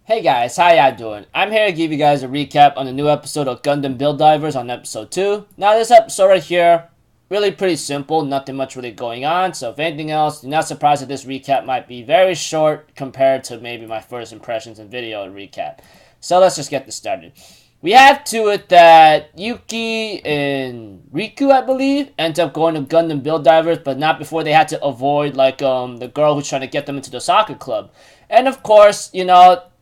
Hey guys, how y'all doing? I'm here to give you guys a recap on the new episode of Gundam Build Divers on episode 2. Now this episode right here, really pretty simple, nothing much really going on, so if anything else, do not surprised that this recap might be very short compared to maybe my first impressions and video recap. So let's just get this started. We have to it that Yuki and Riku, I believe, end up going to Gundam Build Divers, but not before they had to avoid the girl who's trying to get them into the soccer club. And of course,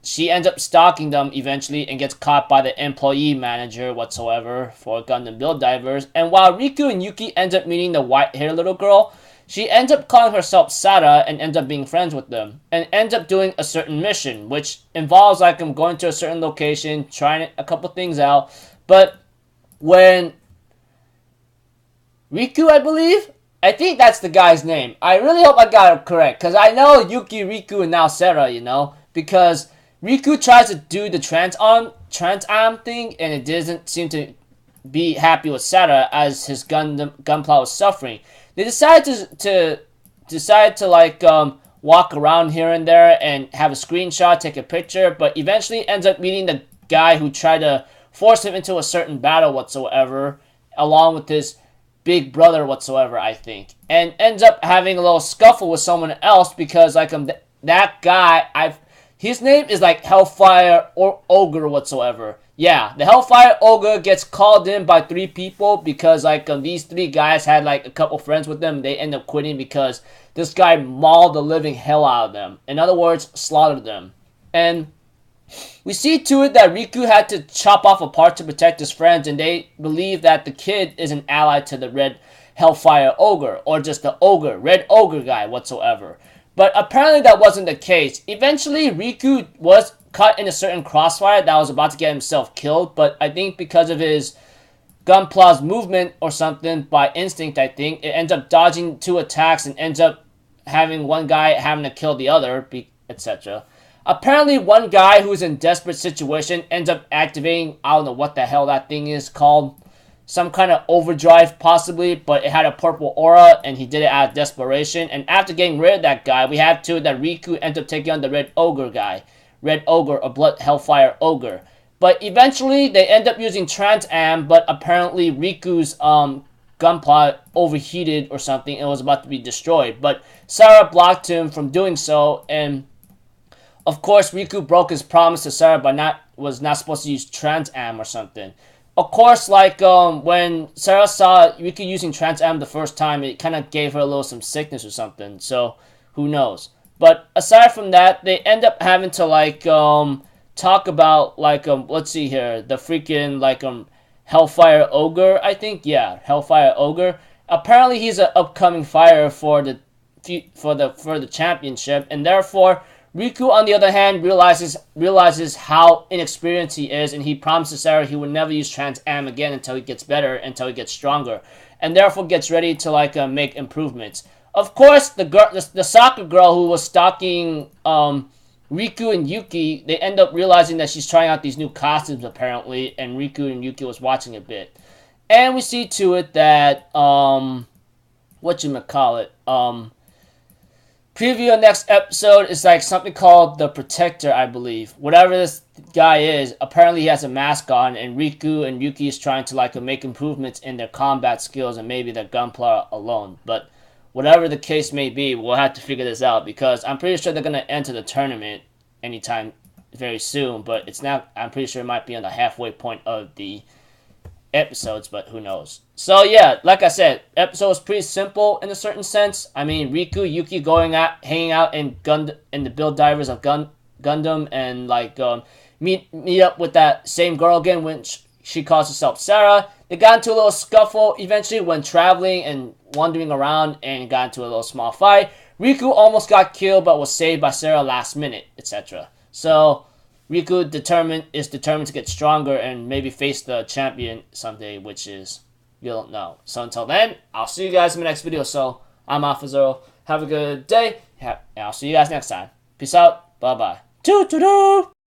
she ends up stalking them eventually and gets caught by the employee manager whatsoever for Gundam Build Divers. And while Riku and Yuki end up meeting the white-haired little girl, she ends up calling herself Sara and ends up being friends with them. And ends up doing a certain mission, which involves going to a certain location, trying a couple things out. But when Riku, I think that's the guy's name. I really hope I got it correct, because I know Yuki, Riku, and now Sara, because Riku tries to do the trans arm thing, and it doesn't seem to be happy with Sara as his gunpla was suffering. They decided to walk around here and there and have a screenshot, take a picture, but eventually ends up meeting the guy who tried to force him into a certain battle whatsoever, along with his big brother whatsoever, I think, and ends up having a little scuffle with someone else because that guy his name is Hellfire or Ogre whatsoever. Yeah, the Hellfire Ogre gets called in by 3 people because these 3 guys had a couple friends with them. They end up quitting because this guy mauled the living hell out of them. In other words, slaughtered them. And we see to it that Riku had to chop off a part to protect his friends, and they believe that the kid is an ally to the Red Hellfire Ogre, or just the Ogre, Red Ogre guy whatsoever. But apparently that wasn't the case. Eventually, Riku was cut in a certain crossfire that was about to get himself killed, but I think because of his gunpla's movement or something, by instinct I think, it ends up dodging 2 attacks and ends up having one guy having to kill the other, etc. Apparently one guy who's in desperate situation ends up activating, I don't know what the hell that thing is called, some kind of overdrive possibly, but it had a purple aura and he did it out of desperation. And after getting rid of that guy, we have to that Riku ends up taking on the Red Ogre guy. Red Ogre or Blood Hellfire Ogre. But eventually they end up using Trans Am, but apparently Riku's gunpla overheated or something and was about to be destroyed. But Sara blocked him from doing so, and of course Riku broke his promise to Sara by was not supposed to use Trans Am or something. Of course, when Sara saw Riku using Trans Am the first time, it kind of gave her a little some sickness or something, so who knows. But aside from that, they end up having to talk about let's see here, the freaking Hellfire Ogre, I think. Yeah, Hellfire Ogre. Apparently he's an upcoming fighter for the championship, and therefore Riku, on the other hand, realizes how inexperienced he is, and he promises Sara he would never use Trans Am again until he gets better, until he gets stronger, and therefore gets ready to make improvements. Of course, the soccer girl who was stalking Riku and Yuki, they end up realizing that she's trying out these new costumes apparently, and Riku and Yuki was watching a bit, and we see to it that preview of next episode is something called the Protector, I believe. Whatever this guy is, apparently he has a mask on, and Riku and Yuki is trying to make improvements in their combat skills and maybe their gunpla alone. But whatever the case may be, we'll have to figure this out because I'm pretty sure they're going to enter the tournament anytime very soon. But it's not. I'm pretty sure it might be on the halfway point of the episodes, but who knows. So yeah, like I said, episode was pretty simple in a certain sense. I mean, Riku, Yuki hanging out in the Build Divers of Gundam, and meet up with that same girl again when she calls herself Sara. They got into a little scuffle eventually when traveling and wandering around, and got into a little small fight. Riku almost got killed but was saved by Sara last minute, etc. So Riku is determined to get stronger and maybe face the champion someday, which is, you don't know. So until then, I'll see you guys in the next video. So I'm Alpha Zero. Have a good day, and I'll see you guys next time. Peace out. Bye bye. Doo doo doo.